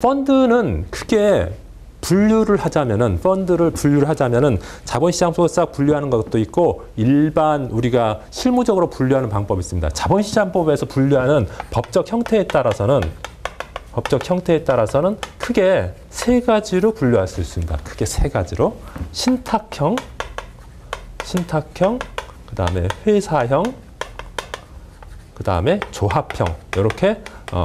펀드는 크게 분류를 하자면은, 펀드를 분류를 하자면은 자본시장법으로 싹 분류하는 것도 있고 일반 우리가 실무적으로 분류하는 방법이 있습니다. 자본시장법에서 분류하는 법적 형태에 따라서는 크게 세 가지로 분류할 수 있습니다. 크게 세 가지로. 신탁형, 그 다음에 회사형, 그 다음에 조합형. 이렇게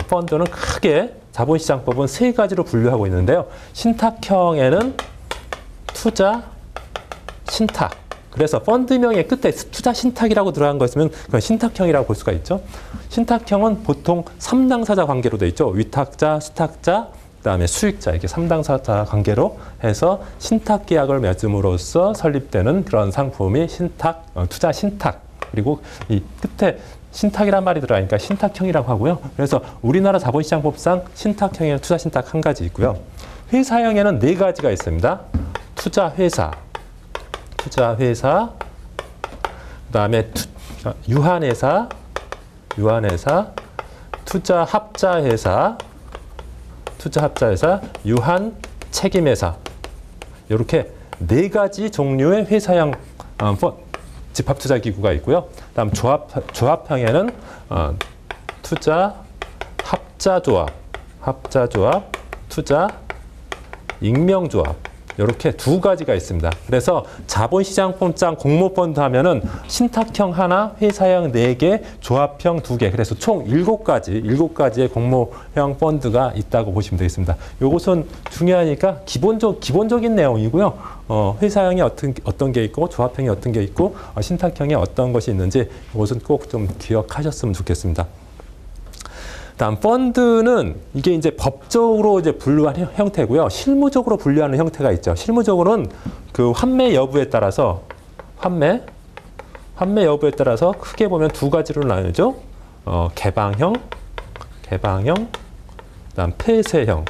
펀드는 크게 자본시장법은 세 가지로 분류하고 있는데요. 신탁형에는 투자, 신탁. 그래서 펀드명의 끝에 투자 신탁이라고 들어간 거 있으면 그건 신탁형이라고 볼 수가 있죠. 신탁형은 보통 3당사자 관계로 돼 있죠. 위탁자, 수탁자, 그다음에 수익자 이렇게 3당사자 관계로 해서 신탁 계약을 맺음으로써 설립되는 그런 상품이 투자 신탁. 그리고 이 끝에 신탁이란 말이 들어가니까 신탁형이라고 하고요. 그래서 우리나라 자본시장법상 신탁형에는 투자 신탁 한 가지 있고요. 회사형에는 네 가지가 있습니다. 투자 회사, 그다음에 유한회사, 투자 합자회사, 유한 책임회사. 이렇게 네 가지 종류의 회사형 집합투자기구가 있고요. 다음 조합형에는 투자 합자조합, 투자 익명조합. 이렇게 두 가지가 있습니다. 그래서 자본시장법상 공모펀드 하면은 신탁형 하나, 회사형 4개, 조합형 2개. 그래서 총 7가지의 공모형 펀드가 있다고 보시면 되겠습니다. 이것은 중요하니까 기본적인 내용이고요. 회사형이 어떤 게 있고, 조합형이 어떤 게 있고, 신탁형이 어떤 것이 있는지 이것은 꼭 좀 기억하셨으면 좋겠습니다. 다음 펀드는 이게 이제 법적으로 이제 분류한 형태고요. 실무적으로 분류하는 형태가 있죠. 실무적으로는 그 환매 여부에 따라서 크게 보면 두 가지로 나누죠. 개방형, 그다음 폐쇄형.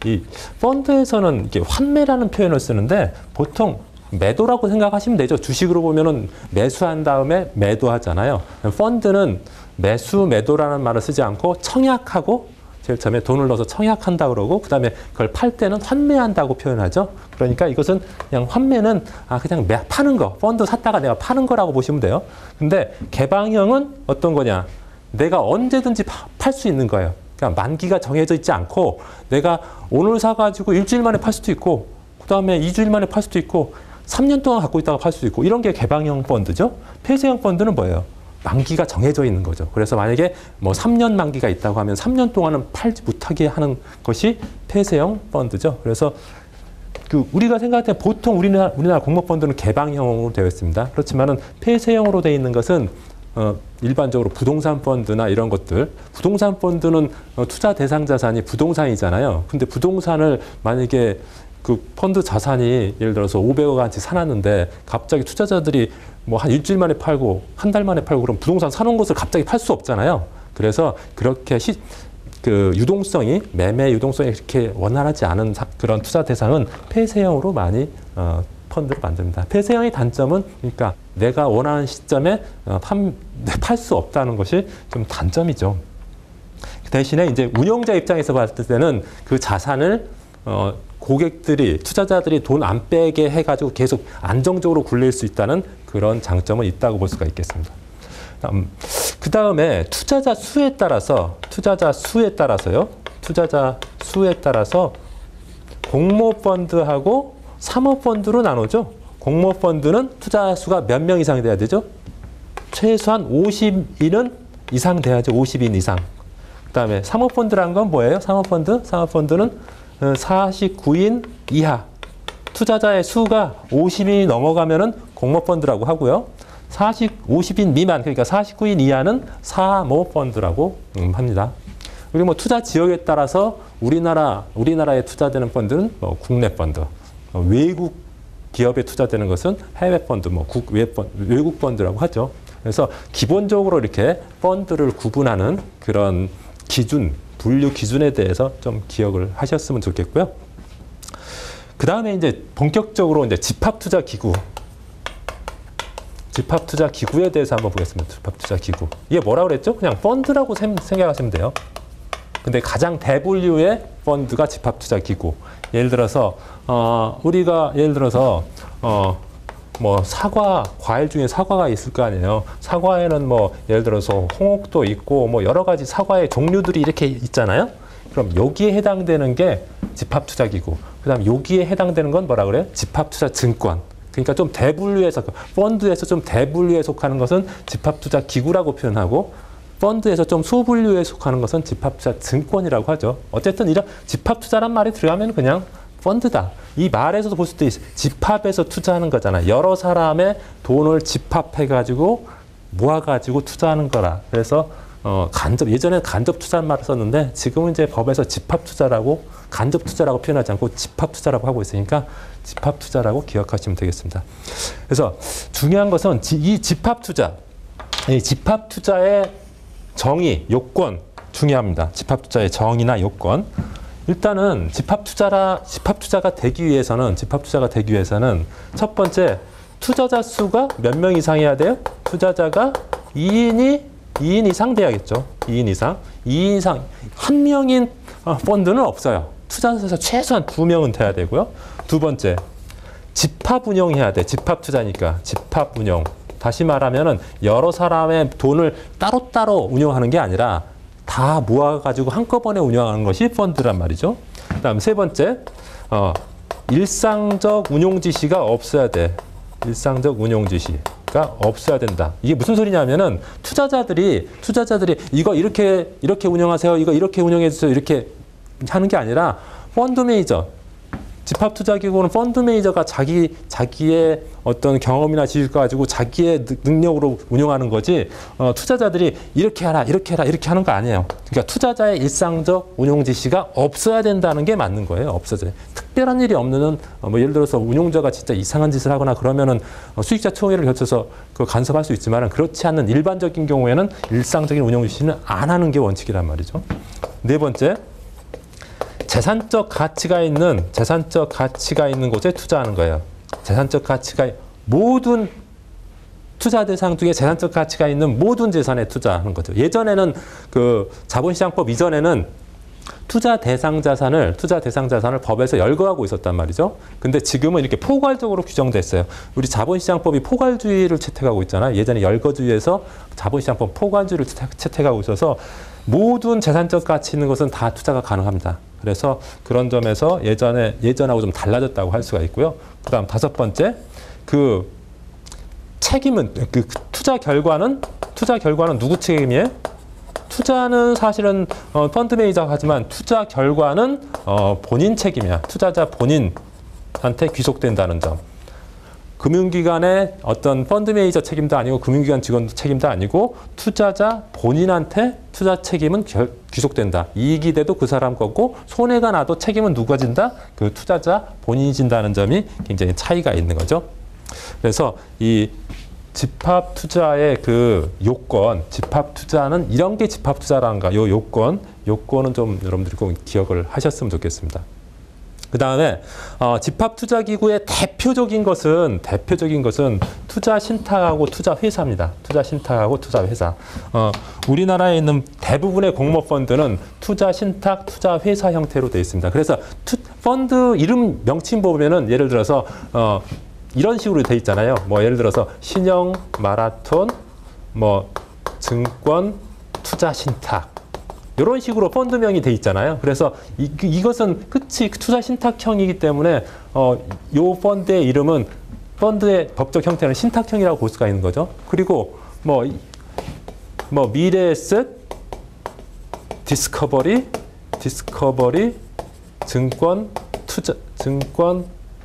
이 펀드에서는 이게 환매라는 표현을 쓰는데 보통 매도라고 생각하시면 되죠. 주식으로 보면은 매수한 다음에 매도하잖아요. 펀드는 매도라는 말을 쓰지 않고 청약하고, 제일 처음에 돈을 넣어서 청약한다 그러고, 그 다음에 그걸 팔 때는 환매한다고 표현하죠. 그러니까 이것은 그냥 환매는 그냥 파는 거, 펀드 샀다가 내가 파는 거라고 보시면 돼요. 근데 개방형은 어떤 거냐? 내가 언제든지 팔 수 있는 거예요. 그러니까 만기가 정해져 있지 않고 내가 오늘 사가지고 일주일 만에 팔 수도 있고, 그 다음에 2주일 만에 팔 수도 있고, 3년 동안 갖고 있다가 팔 수도 있고, 이런 게 개방형 펀드죠. 폐쇄형 펀드는 뭐예요? 만기가 정해져 있는 거죠. 그래서 만약에 뭐 3년 만기가 있다고 하면 3년 동안은 팔지 못하게 하는 것이 폐쇄형 펀드죠. 그래서 우리가 생각할 때 보통 우리나라 공모펀드는 개방형으로 되어 있습니다. 그렇지만은 폐쇄형으로 되어 있는 것은 일반적으로 부동산 펀드나 이런 것들, 부동산 펀드는 투자 대상 자산이 부동산이잖아요. 근데 부동산을 만약에 그 펀드 자산이 예를 들어서 500억 원치 사놨는데 갑자기 투자자들이 뭐 한 일주일 만에 팔고 한 달 만에 팔고 그럼 부동산 사놓은 것을 갑자기 팔 수 없잖아요. 그래서 그렇게 유동성이, 매매 유동성이 그렇게 원활하지 않은 그런 투자 대상은 폐쇄형으로 많이 펀드를 만듭니다. 폐쇄형의 단점은 그러니까 내가 원하는 시점에 팔 수 없다는 것이 좀 단점이죠. 대신에 이제 운용자 입장에서 봤을 때는 그 자산을 투자자들이 돈 안 빼게 해가지고 계속 안정적으로 굴릴 수 있다는 그런 장점은 있다고 볼 수가 있겠습니다. 그 다음에 투자자 수에 따라서 공모펀드하고 사모펀드로 나누죠. 공모펀드는 투자자 수가 몇 명 이상 돼야 되죠? 최소한 50인은 이상 돼야죠. 50인 이상. 그 다음에 사모펀드란 건 뭐예요? 사모펀드는 49인 이하. 투자자의 수가 50인이 넘어가면은 공모펀드라고 하고요. 50인 미만, 그러니까 49인 이하는 사모펀드라고 합니다. 그리고 뭐 투자 지역에 따라서 우리나라에 투자되는 펀드는 국내 펀드, 외국 기업에 투자되는 것은 해외 펀드, 외국 펀드라고 하죠. 그래서 기본적으로 이렇게 펀드를 구분하는 그런 분류 기준에 대해서 좀 기억을 하셨으면 좋겠고요. 그 다음에 이제 본격적으로 이제 집합투자기구에 대해서 한번 보겠습니다. 집합투자기구. 이게 뭐라고 그랬죠? 그냥 펀드라고 생각하시면 돼요. 근데 가장 대분류의 펀드가 집합투자기구. 예를 들어서 뭐 사과, 과일 중에 사과가 있을 거 아니에요. 사과에는 뭐 예를 들어서 홍옥도 있고 뭐 여러 가지 사과의 종류들이 이렇게 있잖아요. 그럼 여기에 해당되는 게 집합투자기구. 그다음 여기에 해당되는 건 뭐라 그래요? 집합투자증권. 그러니까 좀 대분류에서 펀드에서 좀 대분류에 속하는 것은 집합투자기구라고 표현하고 펀드에서 좀 소분류에 속하는 것은 집합투자증권이라고 하죠. 어쨌든 이런 집합투자란 말이 들어가면 그냥 펀드다. 이 말에서도 볼 수도 있어요. 집합해서 투자하는 거잖아. 여러 사람의 돈을 집합해가지고 모아가지고 투자하는 거라. 그래서 예전에는 간접 투자는 말을 썼는데 지금은 이제 법에서 집합 투자라고 간접 투자라고 표현하지 않고 집합 투자라고 하고 있으니까 집합 투자라고 기억하시면 되겠습니다. 그래서 중요한 것은 이 집합 투자의 정의, 요건 중요합니다. 집합 투자의 정의나 요건. 일단은 집합 투자가 되기 위해서는 첫 번째 투자자 수가 몇 명 이상이어야 돼요? 투자자가 2인 이상 돼야겠죠. 2인 이상. 한 명인 펀드는 없어요. 투자자에서 최소한 2명은 돼야 되고요. 두 번째, 집합 운영해야 돼. 집합 투자니까. 집합 운영. 다시 말하면은 여러 사람의 돈을 따로따로 운영하는 게 아니라 다 모아가지고 한꺼번에 운영하는 것이 펀드란 말이죠. 그다음 세 번째, 일상적 운용 지시가 없어야 돼. 일상적 운용 지시가 없어야 된다. 이게 무슨 소리냐면은 투자자들이 이거 이렇게 운영하세요. 이거 이렇게 운영해 주세요. 이렇게 하는 게 아니라 펀드 매니저, 집합투자기구는 펀드 매니저가 자기의 어떤 경험이나 지식을 가지고 자기의 능력으로 운영하는 거지 투자자들이 이렇게 해라 이렇게 하는 거 아니에요. 그러니까 투자자의 일상적 운용 지시가 없어야 된다는 게 맞는 거예요. 없어져요. 특별한 일이 없는 뭐 예를 들어서 운용자가 진짜 이상한 짓을 하거나 그러면은 수익자 총회를 거쳐서 그 간섭할 수 있지만 그렇지 않는 일반적인 경우에는 일상적인 운용 지시는 안 하는 게 원칙이란 말이죠. 네 번째, 재산적 가치가 있는 곳에 투자하는 거예요. 모든 투자 대상 중에 재산적 가치가 있는 모든 재산에 투자하는 거죠. 예전에는 그 자본시장법 이전에는 투자 대상 자산을 법에서 열거하고 있었단 말이죠. 근데 지금은 이렇게 포괄적으로 규정됐어요. 우리 자본시장법이 포괄주의를 채택하고 있잖아요. 예전에 열거주의에서 자본시장법 포괄주의를 채택하고 있어서 모든 재산적 가치 있는 것은 다 투자가 가능합니다. 그래서 그런 점에서 예전하고 좀 달라졌다고 할 수가 있고요. 그다음 다섯 번째, 그 책임은 투자 결과는 누구 책임이에요? 투자는 사실은 펀드 매니저가 하지만 투자 결과는 본인 책임이야. 투자자 본인한테 귀속된다는 점. 금융기관의 어떤 펀드 매니저 책임도 아니고 금융기관 직원 책임도 아니고 투자자 본인한테 투자 책임은 귀속된다. 이익이 돼도 그 사람 거고 손해가 나도 책임은 누가 진다? 그 투자자 본인이 진다는 점이 굉장히 차이가 있는 거죠. 그래서 이 집합 투자의 그 요건, 집합 투자는 이런 게 집합 투자라는가? 요 요건은 좀 여러분들이 꼭 기억을 하셨으면 좋겠습니다. 그 다음에 집합투자기구의 대표적인 것은 투자 신탁하고 투자 회사입니다. 투자 신탁하고 투자 회사. 우리나라에 있는 대부분의 공모펀드는 투자 신탁, 투자 회사 형태로 되어 있습니다. 그래서 펀드 이름 명칭 보면은 예를 들어서 이런 식으로 되어 있잖아요. 뭐 예를 들어서 신영, 마라톤, 뭐 증권, 투자 신탁. 이런 식으로 펀드명이 돼 있잖아요. 그래서 이것은 투자 신탁형이기 때문에 요 펀드의 이름은 펀드의 법적 형태는 신탁형이라고 볼 수가 있는 거죠. 그리고 뭐 미래에셋, 디스커버리, 증권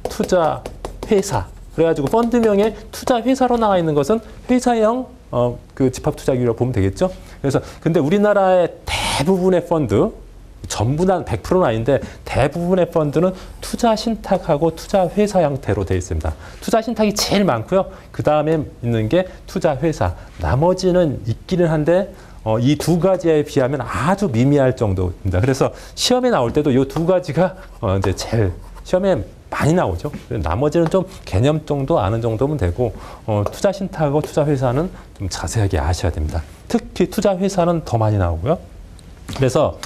투자 회사. 그래가지고 펀드명에 투자 회사로 나와 있는 것은 회사형 그 집합투자기구라고 보면 되겠죠. 그래서 근데 우리나라의 대부분의 펀드, 전부 다 100%는 아닌데 대부분의 펀드는 투자 신탁하고 투자 회사 형태로 되어 있습니다. 투자 신탁이 제일 많고요. 그 다음에 있는 게 투자 회사. 나머지는 있기는 한데 이 두 가지에 비하면 아주 미미할 정도입니다. 그래서 시험에 나올 때도 이 두 가지가 이제 제일 시험에 많이 나오죠. 나머지는 좀 개념 정도 아는 정도면 되고 투자 신탁하고 투자 회사는 좀 자세하게 아셔야 됩니다. 특히 투자 회사는 더 많이 나오고요. 그래서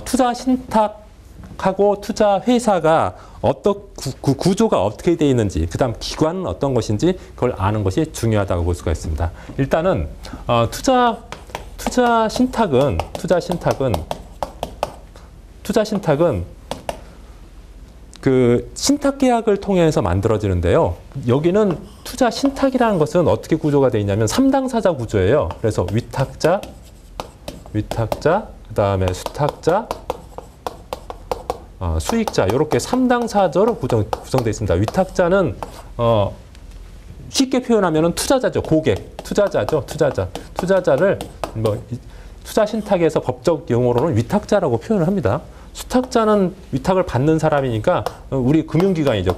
투자 신탁 하고 투자 회사가 구조가 어떻게 되어 있는지, 그다음 기관은 어떤 것인지 그걸 아는 것이 중요하다고 볼 수가 있습니다. 일단은 투자 신탁은 그 신탁 계약을 통해서 만들어지는데요. 여기는 투자 신탁이라는 것은 어떻게 구조가 되어 있냐면 3당사자 구조예요. 그래서 위탁자, 그다음에 수탁자, 수익자 이렇게 3당사자로 구성되어 있습니다. 위탁자는 쉽게 표현하면 투자자죠. 고객, 투자자를 투자 신탁에서 법적 용어로는 위탁자라고 표현을 합니다. 수탁자는 위탁을 받는 사람이니까 우리 금융기관이죠.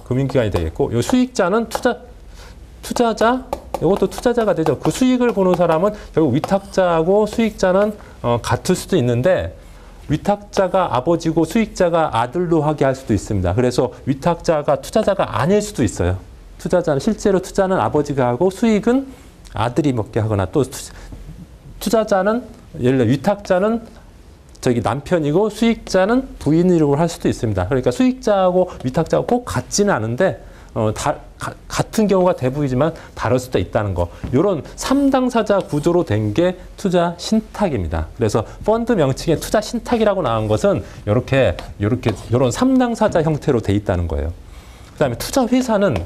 금융기관이 되겠고, 요 수익자는 투자자, 이것도 투자자가 되죠. 그 수익을 보는 사람은 결국 위탁자하고 수익자는 같을 수도 있는데, 위탁자가 아버지고 수익자가 아들로 하게 할 수도 있습니다. 그래서 위탁자가 투자자가 아닐 수도 있어요. 실제로 투자는 아버지가 하고 수익은 아들이 먹게 하거나, 또 투자자는 예를 들어 위탁자는 남편이고 수익자는 부인으로 할 수도 있습니다. 그러니까 수익자하고 위탁자가 꼭 같지는 않은데 같은 경우가 대부분이지만 다를 수도 있다는 거. 이런 3당사자 구조로 된 게 투자 신탁입니다. 그래서 펀드 명칭에 투자 신탁이라고 나온 것은 이런 3당사자 형태로 돼 있다는 거예요. 그다음에 투자 회사는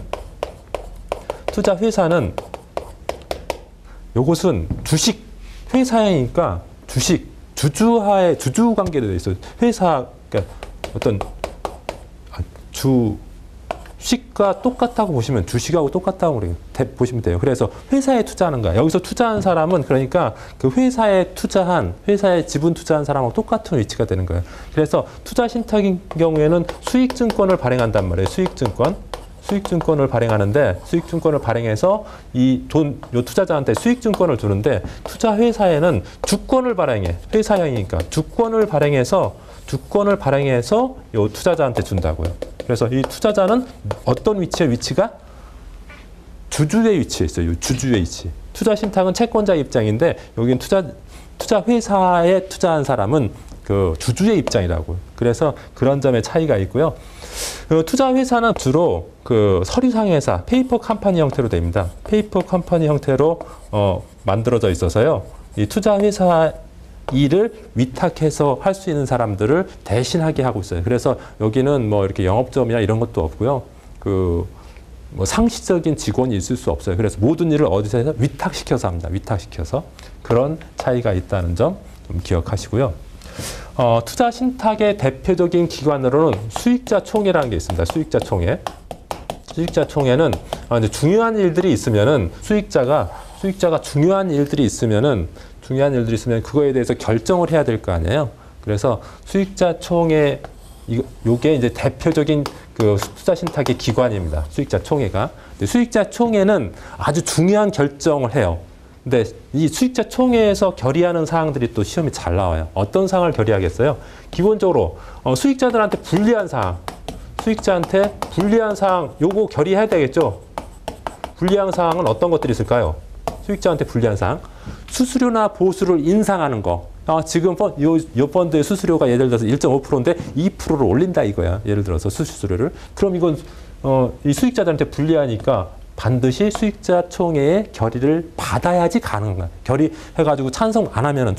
요것은 주식 회사이니까 주주 관계로 돼 있어요. 회사, 그러니까 어떤 주식과 똑같다고 보시면, 주식하고 똑같다고 보시면 돼요. 그래서 회사에 투자하는 거야. 여기서 투자한 사람은 그러니까 그 회사에 지분 투자한 사람하고 똑같은 위치가 되는 거예요. 그래서 투자 신탁인 경우에는 수익증권을 발행한단 말이에요. 수익증권을 발행하는데, 수익증권을 발행해서 요 투자자한테 수익증권을 주는데, 투자 회사에는 주권을 발행해. 회사형이니까 주권을 발행해서 요 투자자한테 준다고요. 그래서 이 투자자는 어떤 위치가 주주의 위치에 있어요. 주주의 위치. 투자 신탁은 채권자 입장인데, 여기는 투자 회사에 투자한 사람은 그 주주의 입장이라고요. 그래서 그런 점의 차이가 있고요. 투자 회사는 주로 그 서류상회사, 페이퍼 컴퍼니 형태로 됩니다. 페이퍼 컴퍼니 형태로 만들어져 있어서요. 이 투자 회사 일을 위탁해서 할 수 있는 사람들을 대신하게 하고 있어요. 그래서 여기는 뭐 이렇게 영업점이나 이런 것도 없고요. 뭐 상시적인 직원이 있을 수 없어요. 그래서 모든 일을 어디서 해서 위탁시켜서 합니다. 위탁시켜서. 그런 차이가 있다는 점 좀 기억하시고요. 투자 신탁의 대표적인 기관으로는 수익자총회라는 게 있습니다. 수익자총회는 이제 중요한 일들이 있으면은 수익자가 중요한 일들이 있으면 그거에 대해서 결정을 해야 될 거 아니에요. 그래서 수익자총회 요게 이제 대표적인 그 투자 신탁의 기관입니다. 수익자총회가. 수익자총회는 아주 중요한 결정을 해요. 근데 이 수익자총회에서 결의하는 사항들이 또 시험에 잘 나와요. 어떤 사항을 결의하겠어요? 기본적으로 수익자들한테 불리한 사항, 요거 결의해야 되겠죠? 불리한 사항은 어떤 것들이 있을까요? 수익자한테 불리한 사항. 수수료나 보수를 인상하는 거. 지금 요 펀드의 수수료가 예를 들어서 1.5%인데 2%를 올린다 이거야. 예를 들어서 수수료를. 그럼 이건 이 수익자들한테 불리하니까 반드시 수익자총회의 결의를 받아야지 가능한. 결의해가지고 찬성 안 하면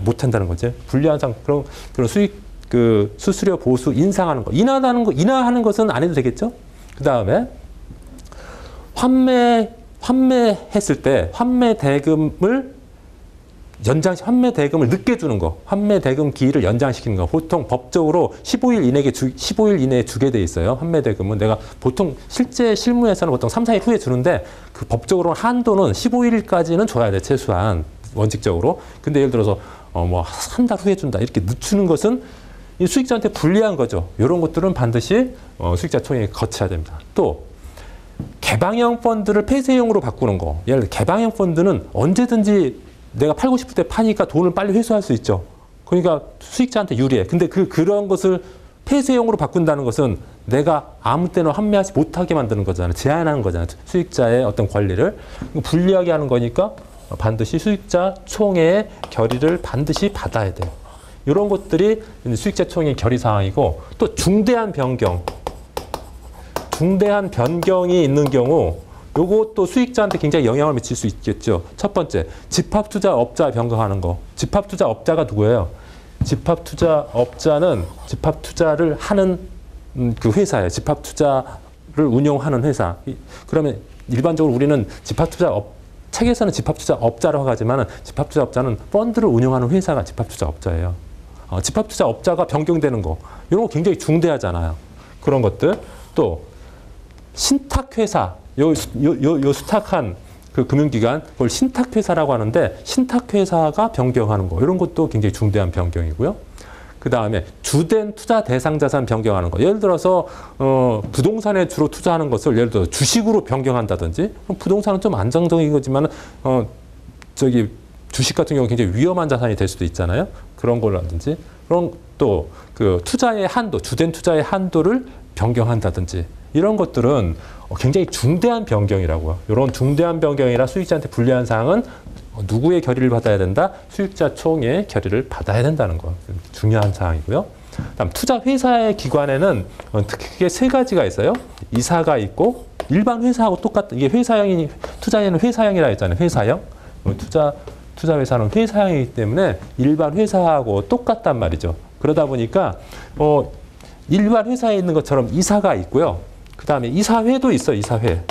못 한다는 거죠. 불리한 상황. 그런 수수료 보수 인상하는 거. 인하하는 것은 안 해도 되겠죠? 그 다음에 환매했을 때 환매 대금을 늦게 주는 거, 환매 대금 기일을 연장시키는 거. 보통 법적으로 15일 이내에 주게 돼 있어요. 환매 대금은 내가 보통 실제 실무에서는 보통 3, 4일 후에 주는데 그 법적으로 한도는 15일까지는 줘야 돼. 최소한 원칙적으로. 근데 예를 들어서 뭐 한 달 후에 준다. 이렇게 늦추는 것은 이 수익자한테 불리한 거죠. 이런 것들은 반드시 수익자총회에 거쳐야 됩니다. 또 개방형 펀드를 폐쇄형으로 바꾸는 거. 예를 들어 개방형 펀드는 언제든지 내가 팔고 싶을 때 파니까 돈을 빨리 회수할 수 있죠. 그러니까 수익자한테 유리해. 근데 그런 것을 폐쇄형으로 바꾼다는 것은 내가 아무 때나 환매하지 못하게 만드는 거잖아요. 제한하는 거잖아요. 수익자의 어떤 권리를. 불리하게 하는 거니까 반드시 수익자 총회의 결의를 반드시 받아야 돼요. 이런 것들이 수익자 총액 결의 사항이고 또 중대한 변경이 있는 경우 요것도 수익자한테 굉장히 영향을 미칠 수 있겠죠. 첫 번째, 집합투자업자 변경하는 거. 집합투자업자가 누구예요? 집합투자업자는 집합투자를 하는 그 회사예요. 집합투자를 운용하는 회사. 그러면 일반적으로 우리는 책에서는 집합투자업자라고 하지만 집합투자업자는 펀드를 운영하는 회사가 집합투자업자예요. 집합투자업자가 변경되는 거. 이런 거 굉장히 중대하잖아요. 그런 것들. 또 신탁회사. 요 수탁한 그 금융기관, 그걸 신탁회사라고 하는데 신탁회사가 변경하는 거. 이런 것도 굉장히 중대한 변경이고요. 그 다음에 주된 투자 대상 자산 변경하는 거. 예를 들어서 부동산에 주로 투자하는 것을 예를 들어 주식으로 변경한다든지 부동산은 좀 안정적인 거지만 주식 같은 경우 굉장히 위험한 자산이 될 수도 있잖아요. 그런 거라든지 그런 또 그 투자의 한도, 주된 투자의 한도를 변경한다든지 이런 것들은 굉장히 중대한 변경이라고요. 이런 중대한 변경이라 수익자한테 불리한 사항은 누구의 결의를 받아야 된다? 수익자 총의 결의를 받아야 된다는 거. 중요한 사항이고요. 다음 투자 회사의 기관에는 크게 세 가지가 있어요. 이사가 있고 일반 회사하고 똑같은 이게 회사형이 투자에는 회사형이라 했잖아요. 회사형. 투자 회사는 회사형이기 때문에 일반 회사하고 똑같단 말이죠. 그러다 보니까 일반 회사에 있는 것처럼 이사가 있고요. 그 다음에 이사회도 있어요. 이사회.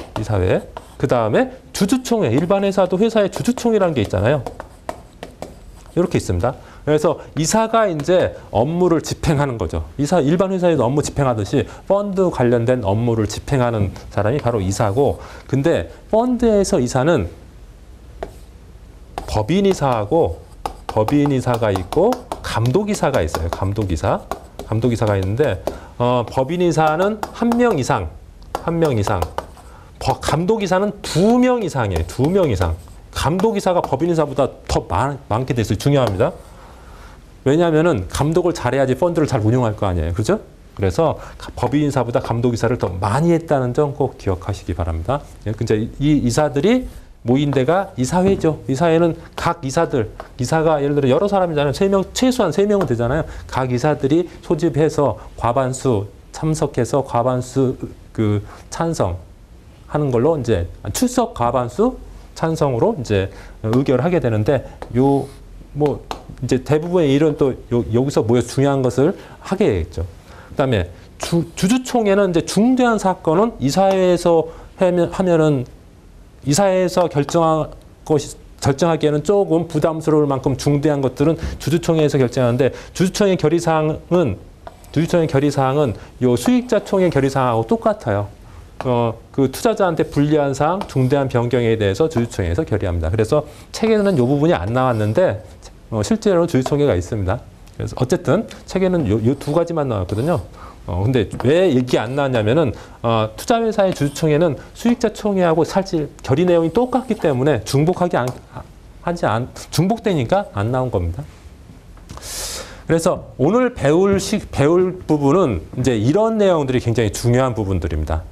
그 다음에 주주총회. 일반 회사도 회사의 주주총회라는 게 있잖아요. 이렇게 있습니다. 그래서 이사가 이제 업무를 집행하는 거죠. 일반 회사에서 업무 집행하듯이 펀드 관련된 업무를 집행하는 사람이 바로 이사고, 근데 펀드에서 이사는 법인이사가 있고 감독이사가 있어요. 감독이사가 있는데 법인이사는 한 명 이상. 감독이사는 2명 이상이에요. 2명 이상. 감독이사가 법인이사보다 더 많게 됐어요. 중요합니다. 왜냐하면은 감독을 잘해야지 펀드를 잘 운영할 거 아니에요. 그죠? 그래서 법인이사보다 감독이사를 더 많이 했다는 점 꼭 기억하시기 바랍니다. 이제 이 이사들이 모인 데가 이사회죠. 이사회는 각 이사가 예를 들어 여러 사람이잖아요. 최소한 3명은 되잖아요. 각 이사들이 소집해서 과반수 참석해서 과반수 찬성하는 걸로 이제 출석 과반수 찬성으로 이제 의결하게 되는데 이제 대부분의 일은 또 여기서 모여서 중요한 것을 하게 되겠죠. 그다음에 주주총회는 이제 중대한 사건은 이사회에서 하면은 이사회에서 결정하기에는 조금 부담스러울 만큼 중대한 것들은 주주총회에서 결정하는데 주주총회 결의사항은 요 수익자 총회 결의사항하고 똑같아요. 그 투자자한테 불리한 사항, 중대한 변경에 대해서 주주총회에서 결의합니다. 그래서 책에는 이 부분이 안 나왔는데 실제로 주주총회가 있습니다. 그래서 어쨌든 책에는 요 2가지만 나왔거든요. 근데 왜 얘기 안 나왔냐면은 투자회사의 주주총회는 수익자 총회하고 사실 결의 내용이 똑같기 때문에 중복되니까 안 나온 겁니다. 그래서 오늘 배울 부분은 이제 이런 내용들이 굉장히 중요한 부분들입니다.